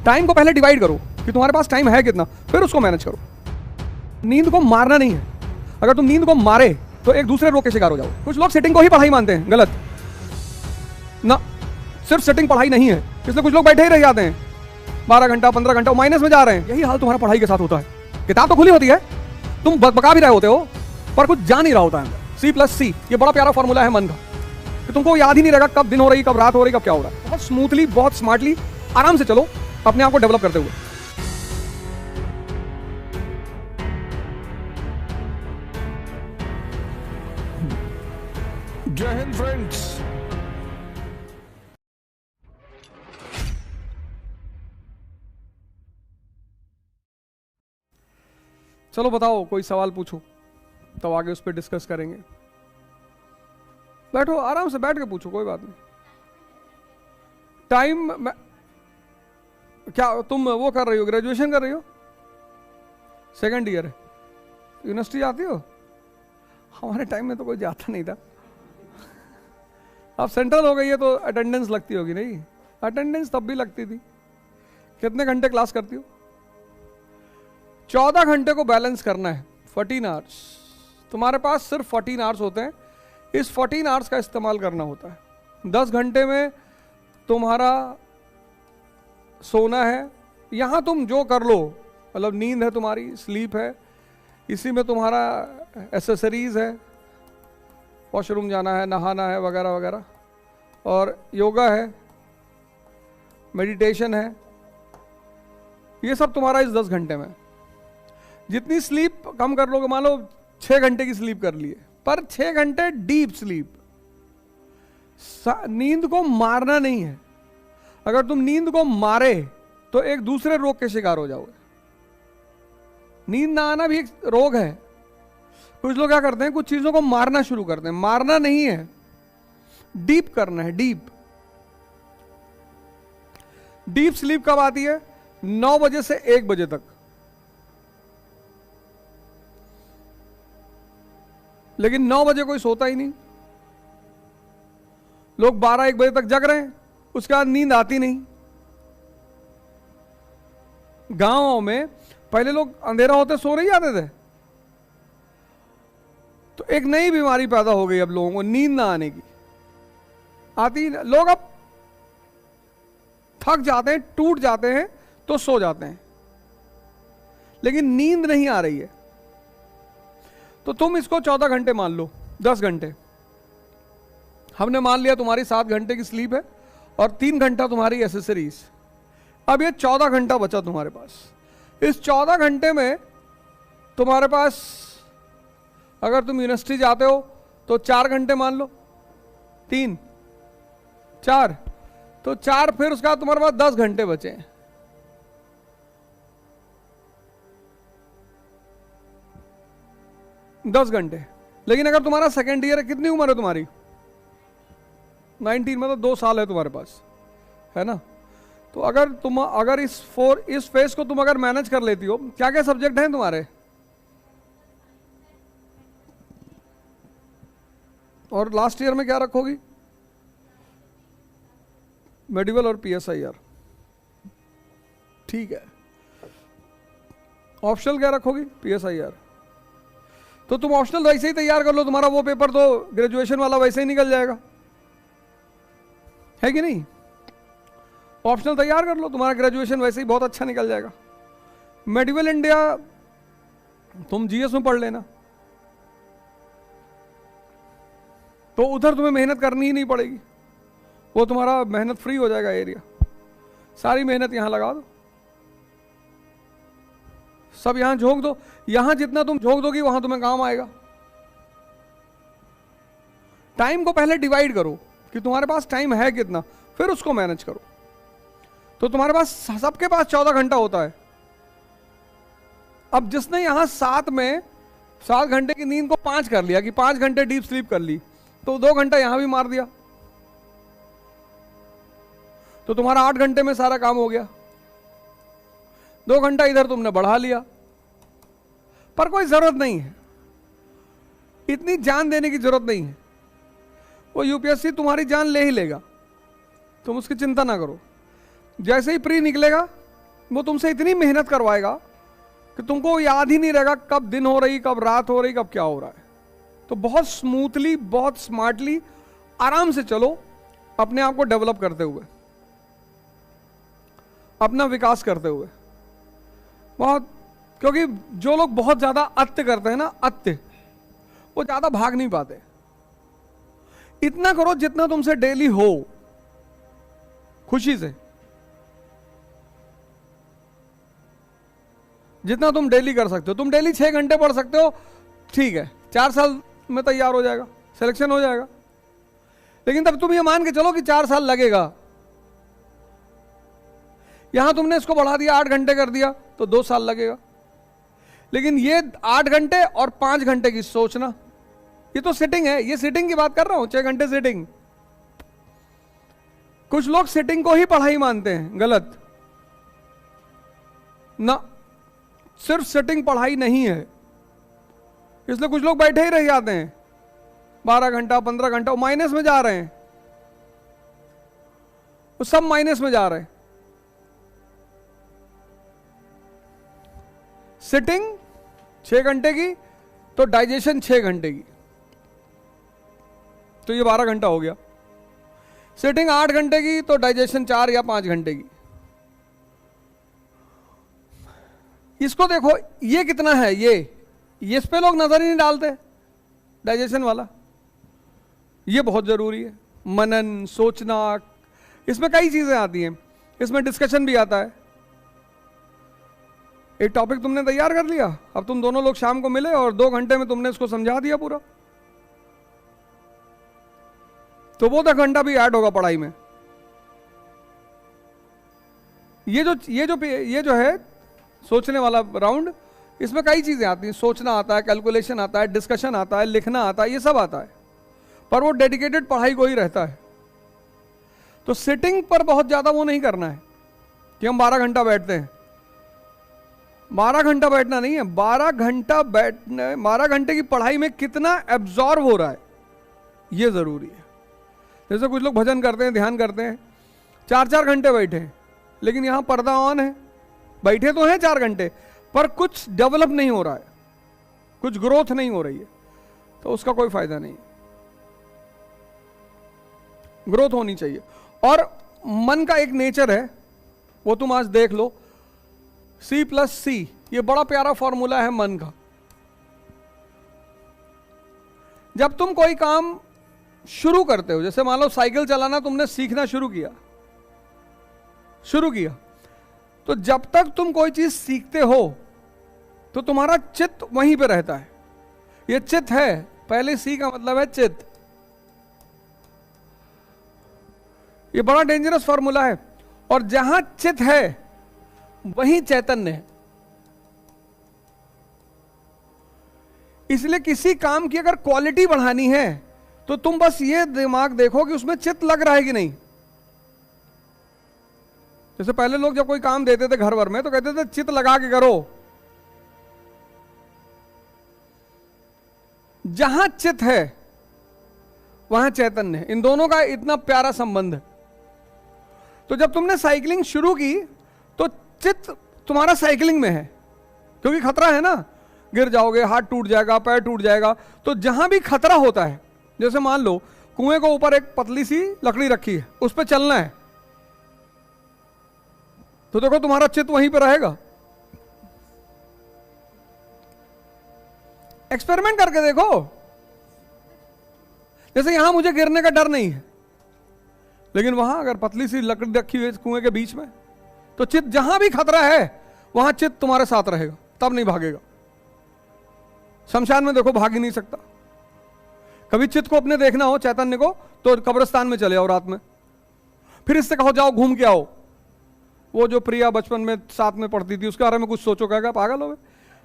Time को पहले divide करो कि तुम्हारे पास टाइम है कितना, फिर उसको मैनेज करो। नींद को मारना नहीं है। अगर तुम नींद को मारे तो एक दूसरे रोग के शिकार हो जाओ। कुछ लोग सेटिंग को ही पढ़ाई मानते हैं, गलत ना। सिर्फ सेटिंग पढ़ाई नहीं है, इसलिए कुछ लोग बैठे ही रह जाते हैं 12 घंटा 15 घंटा, माइनस में जा रहे हैं। यही हाल तुम्हारा पढ़ाई के साथ होता है। किताब तो खुली होती है, तुम बका भी रहे होते हो, पर कुछ जान नहीं रहा होता है। C+C ये बड़ा प्यारा फॉर्मूला है मन का, कि तुमको याद ही नहीं रहेगा कब दिन हो रही, कब रात हो रही, कब क्या हो रहा है। बहुत स्मूथली, बहुत स्मार्टली, आराम से चलो अपने आप को डेवलप करते हुए। जय हिंद फ्रेंड्स। चलो बताओ, कोई सवाल पूछो तो आगे उस पर डिस्कस करेंगे। बैठो, आराम से बैठ के पूछो, कोई बात नहीं। टाइम क्या तुम वो कर रही हो, ग्रेजुएशन कर रही हो, सेकंड ईयर है, यूनिवर्सिटी जाती हो? हमारे टाइम में तो कोई जाता नहीं था। अब सेंट्रल हो गई है तो अटेंडेंस लगती होगी। नहीं, अटेंडेंस तब भी लगती थी। कितने घंटे क्लास करती हो? 14 घंटे को बैलेंस करना है, 14 आवर्स। तुम्हारे पास सिर्फ 14 आवर्स होते हैं, इस 14 आवर्स का इस्तेमाल करना होता है। 10 घंटे में तुम्हारा सोना है, यहां तुम जो कर लो, मतलब नींद है तुम्हारी, स्लीप है, इसी में तुम्हारा एसेसरीज है, वॉशरूम जाना है, नहाना है, वगैरह वगैरह, और योगा है, मेडिटेशन है, ये सब तुम्हारा इस 10 घंटे में। जितनी स्लीप कम कर लोगे, मान लो 6 घंटे की स्लीप कर लिए, पर 6 घंटे डीप स्लीप। नींद को मारना नहीं है। अगर तुम नींद को मारे तो एक दूसरे रोग के शिकार हो जाओगे। नींद ना आना भी एक रोग है। कुछ लोग क्या करते हैं, कुछ चीजों को मारना शुरू करते हैं। मारना नहीं है, डीप करना है, डीप। डीप स्लीप कब आती है? 9 बजे से 1 बजे तक। लेकिन 9 बजे कोई सोता ही नहीं, लोग 12-1 बजे तक जग रहे हैं, उसके बाद नींद आती नहीं। गांवों में पहले लोग अंधेरा होते सो नहीं जाते थे, तो एक नई बीमारी पैदा हो गई अब लोगों को, नींद ना आने की। आती लोग अब थक जाते हैं, टूट जाते हैं तो सो जाते हैं, लेकिन नींद नहीं आ रही है। तो तुम इसको 14 घंटे मान लो, 10 घंटे हमने मान लिया तुम्हारी 7 घंटे की स्लीप है और 3 घंटा तुम्हारी एसेसरीज। अब ये 14 घंटा बचा तुम्हारे पास। इस 14 घंटे में तुम्हारे पास, अगर तुम यूनिवर्सिटी जाते हो तो 4 घंटे मान लो, 3 4 तो 4, फिर उसका तुम्हारे पास 10 घंटे बचे हैं। दस घंटे। लेकिन अगर तुम्हारा सेकेंड ईयर है, कितनी उम्र है तुम्हारी? 19, मतलब 2 साल है तुम्हारे पास, है ना? तो अगर इस फेज को तुम अगर मैनेज कर लेती हो, क्या क्या सब्जेक्ट हैं तुम्हारे? और लास्ट ईयर में क्या रखोगी? मेडिकल और PSIR, ठीक है। ऑप्शनल क्या रखोगी? PSIR। तो तुम ऑप्शनल वैसे ही तैयार कर लो, तुम्हारा वो पेपर तो ग्रेजुएशन वाला वैसे ही निकल जाएगा, है कि नहीं? ऑप्शनल तैयार कर लो, तुम्हारा ग्रेजुएशन वैसे ही बहुत अच्छा निकल जाएगा। मेडिकल इंडिया तुम GS में पढ़ लेना, तो उधर तुम्हें मेहनत करनी ही नहीं पड़ेगी, वो तुम्हारा मेहनत फ्री हो जाएगा एरिया। सारी मेहनत यहां लगा दो, सब यहां झोंक दो। यहां जितना तुम झोंक दोगी वहां तुम्हें काम आएगा। टाइम को पहले डिवाइड करो कि तुम्हारे पास टाइम है कितना, फिर उसको मैनेज करो। तो तुम्हारे पास, सबके पास 14 घंटा होता है। अब जिसने यहां 7 घंटे की नींद को 5 कर लिया, कि 5 घंटे डीप स्लीप कर ली, तो 2 घंटा यहां भी मार दिया, तो तुम्हारा 8 घंटे में सारा काम हो गया। 2 घंटा इधर तुमने बढ़ा लिया, पर कोई जरूरत नहीं है, इतनी जान देने की जरूरत नहीं है। वो UPSC तुम्हारी जान ले ही लेगा, तुम उसकी चिंता ना करो। जैसे ही प्री निकलेगा वो तुमसे इतनी मेहनत करवाएगा कि तुमको याद ही नहीं रहेगा कब दिन हो रही, कब रात हो रही, कब क्या हो रहा है। तो बहुत स्मूथली, बहुत स्मार्टली, आराम से चलो, अपने आप को डेवलप करते हुए, अपना विकास करते हुए। बहुत, क्योंकि जो लोग बहुत ज्यादा अत्य करते हैं ना, अत्य, वो ज्यादा भाग नहीं पाते। इतना करो जितना तुमसे डेली हो, खुशी से, जितना तुम डेली कर सकते हो। तुम डेली 6 घंटे पढ़ सकते हो, ठीक है, 4 साल में तैयार हो जाएगा, सिलेक्शन हो जाएगा। लेकिन तब तुम ये मान के चलो कि 4 साल लगेगा। यहां तुमने इसको बढ़ा दिया, 8 घंटे कर दिया, तो 2 साल लगेगा। लेकिन ये 8 घंटे और 5 घंटे की सोचना, ये तो सिटिंग है, ये सिटिंग की बात कर रहा हूं, 6 घंटे सिटिंग। कुछ लोग सिटिंग को ही पढ़ाई मानते हैं, गलत ना, सिर्फ सिटिंग पढ़ाई नहीं है। इसलिए कुछ लोग बैठे ही रह जाते हैं 12 घंटा 15 घंटा, वो माइनस में जा रहे हैं, वो सब माइनस में जा रहे हैं। सिटिंग 6 घंटे की, तो डाइजेशन 6 घंटे की, तो ये 12 घंटा हो गया। सिटिंग 8 घंटे की, तो डाइजेशन 4 या 5 घंटे की। इसको देखो, ये कितना है, ये इस पे लोग नजर ही नहीं डालते, डाइजेशन वाला। ये बहुत जरूरी है, मनन, सोचना, इसमें कई चीजें आती हैं, इसमें डिस्कशन भी आता है। एक टॉपिक तुमने तैयार कर लिया, अब तुम दोनों लोग शाम को मिले और 2 घंटे में तुमने इसको समझा दिया पूरा, तो वो 10 घंटा भी ऐड होगा पढ़ाई में। ये जो है सोचने वाला राउंड, इसमें कई चीजें आती हैं, सोचना आता है, कैलकुलेशन आता है, डिस्कशन आता है, लिखना आता है, ये सब आता है, पर वो डेडिकेटेड पढ़ाई को ही रहता है। तो सिटिंग पर बहुत ज्यादा वो नहीं करना है कि हम 12 घंटा बैठते हैं। 12 घंटा बैठना नहीं है, 12 घंटा बैठने, 12 घंटे की पढ़ाई में कितना एब्जॉर्ब हो रहा है, ये जरूरी है। जैसे कुछ लोग भजन करते हैं, ध्यान करते हैं, 4-4 घंटे बैठे हैं, लेकिन यहां पर्दा ऑन है, बैठे तो हैं 4 घंटे, पर कुछ डेवलप नहीं हो रहा है, कुछ ग्रोथ नहीं हो रही है, तो उसका कोई फायदा नहीं। ग्रोथ होनी चाहिए। और मन का एक नेचर है, वो तुम आज देख लो, C+C, ये बड़ा प्यारा फॉर्मूला है मन का। जब तुम कोई काम शुरू करते हो, जैसे मान लो साइकिल चलाना तुमने सीखना शुरू किया, तो जब तक तुम कोई चीज सीखते हो तो तुम्हारा चित्त वहीं पे रहता है। ये चित्त है, पहले सी का मतलब है चित्त। ये बड़ा डेंजरस फॉर्मूला है, और जहां चित्त है वहीं चैतन्य है। इसलिए किसी काम की अगर क्वालिटी बढ़ानी है तो तुम बस ये दिमाग देखो कि उसमें चित्त लग रहा है कि नहीं। जैसे पहले लोग जब कोई काम देते थे घर भर में, तो कहते थे चित्त लगा के करो। जहां चित्त है वहां चैतन्य है। इन दोनों का इतना प्यारा संबंध है। तो जब तुमने साइकिलिंग शुरू की तो चित्त तुम्हारा साइकिलिंग में है, क्योंकि खतरा है ना, गिर जाओगे, हाथ टूट जाएगा, पैर टूट जाएगा। तो जहां भी खतरा होता है, जैसे मान लो कुएं को ऊपर एक पतली सी लकड़ी रखी है, उस पर चलना है, तो देखो तुम्हारा चित्त वहीं पर रहेगा। एक्सपेरिमेंट करके देखो। जैसे यहां मुझे गिरने का डर नहीं है, लेकिन वहां अगर पतली सी लकड़ी रखी हुई है कुएं के बीच में, तो चित्त जहां भी खतरा है वहां चित्त तुम्हारे साथ रहेगा, तब नहीं भागेगा। शमशान में देखो भाग ही नहीं सकता। कभी चित्त को अपने देखना हो, चैतन्य को, तो कब्रिस्तान में चले आओ रात में, फिर इससे कहो जाओ घूम के आओ। वो जो प्रिया बचपन में साथ में पढ़ती थी, उसके बारे में कुछ सोचो, कहेगा पागल हो गए,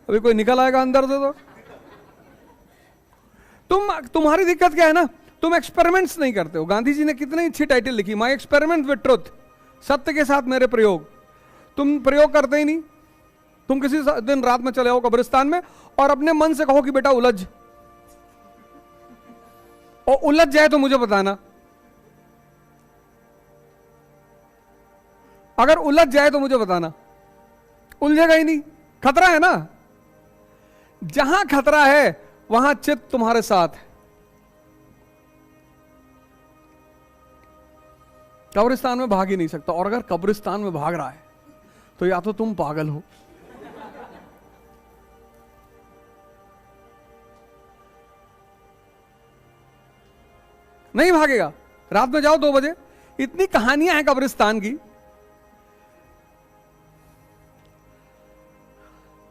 अभी कोई निकल आएगा अंदर से। तो तुम्हारी दिक्कत क्या है ना, तुम एक्सपेरिमेंट्स नहीं करते हो। गांधी जी ने कितनी अच्छी टाइटल लिखी, माई एक्सपेरिमेंट विद ट्रुथ, सत्य के साथ मेरे प्रयोग। तुम प्रयोग करते ही नहीं। तुम किसी दिन रात में चले आओ कब्रिस्तान में और अपने मन से कहो कि बेटा उलझ, और उलझ जाए तो मुझे बताना। अगर उलझ जाए तो मुझे बताना, उलझेगा ही नहीं, खतरा है ना। जहां खतरा है वहां चित्त तुम्हारे साथ है। कब्रिस्तान में भाग ही नहीं सकता, और अगर कब्रिस्तान में भाग रहा है तो या तो तुम पागल हो, नहीं भागेगा। रात में जाओ 2 बजे, इतनी कहानियां हैं कब्रिस्तान की।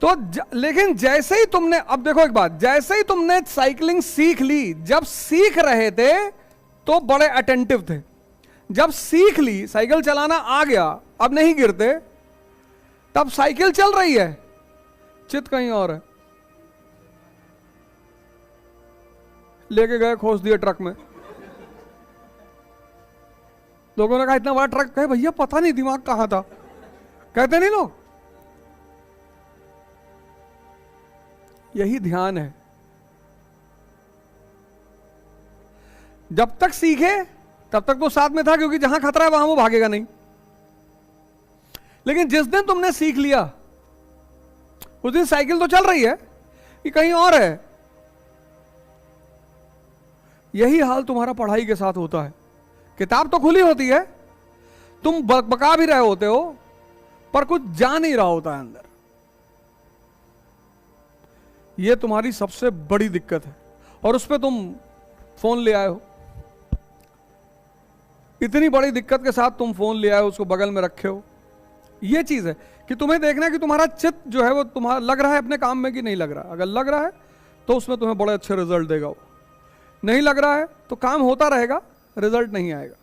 तो लेकिन जैसे ही तुमने, अब देखो एक बात, जैसे ही तुमने साइकिलिंग सीख ली, जब सीख रहे थे तो बड़े अटेंटिव थे, जब सीख ली, साइकिल चलाना आ गया, अब नहीं गिरते, तब साइकिल चल रही है, चित्त कहीं और है। लेके गए, खोस दिए ट्रक में। लोगों ने कहा इतना बड़ा ट्रक, कहे भैया पता नहीं दिमाग कहां था, कहते नहीं लोग। यही ध्यान है। जब तक सीखे तब तक तो साथ में था, क्योंकि जहां खतरा है वहां वो भागेगा नहीं। लेकिन जिस दिन तुमने सीख लिया, उस दिन साइकिल तो चल रही है कि कहीं और है। यही हाल तुम्हारा पढ़ाई के साथ होता है। किताब तो खुली होती है, तुम बका भी रहे होते हो, पर कुछ जा नहीं रहा होता है अंदर। यह तुम्हारी सबसे बड़ी दिक्कत है, और उस पर तुम फोन ले आए हो। इतनी बड़ी दिक्कत के साथ तुम फोन ले आए हो, उसको बगल में रखे हो। यह चीज है कि तुम्हें देखना है कि तुम्हारा चित्त जो है वो तुम्हारा लग रहा है अपने काम में कि नहीं लग रहा। अगर लग रहा है तो उसमें तुम्हें बड़े अच्छे रिजल्ट देगा वो। नहीं लग रहा है तो काम होता रहेगा, रिजल्ट नहीं आएगा।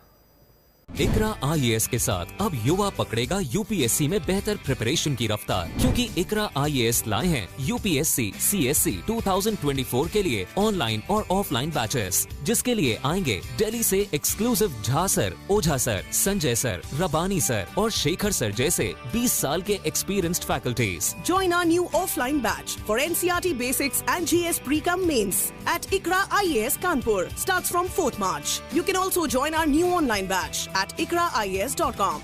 इकरा IAS के साथ अब युवा पकड़ेगा यूपीएससी में बेहतर प्रिपरेशन की रफ्तार, क्योंकि इकरा IAS लाए हैं यूपीएससी CSC 2024 के लिए ऑनलाइन और ऑफलाइन बैचेस, जिसके लिए आएंगे दिल्ली से एक्सक्लूसिव झा सर, ओझा सर, संजय सर, रबानी सर और शेखर सर जैसे 20 साल के experienced faculties. Join our new offline batch for NCERT Basics and GS Pre-Com Mains at Ikra IAS Kanpur. Starts from 4th March. You can also join our new online batch at ikraias.com.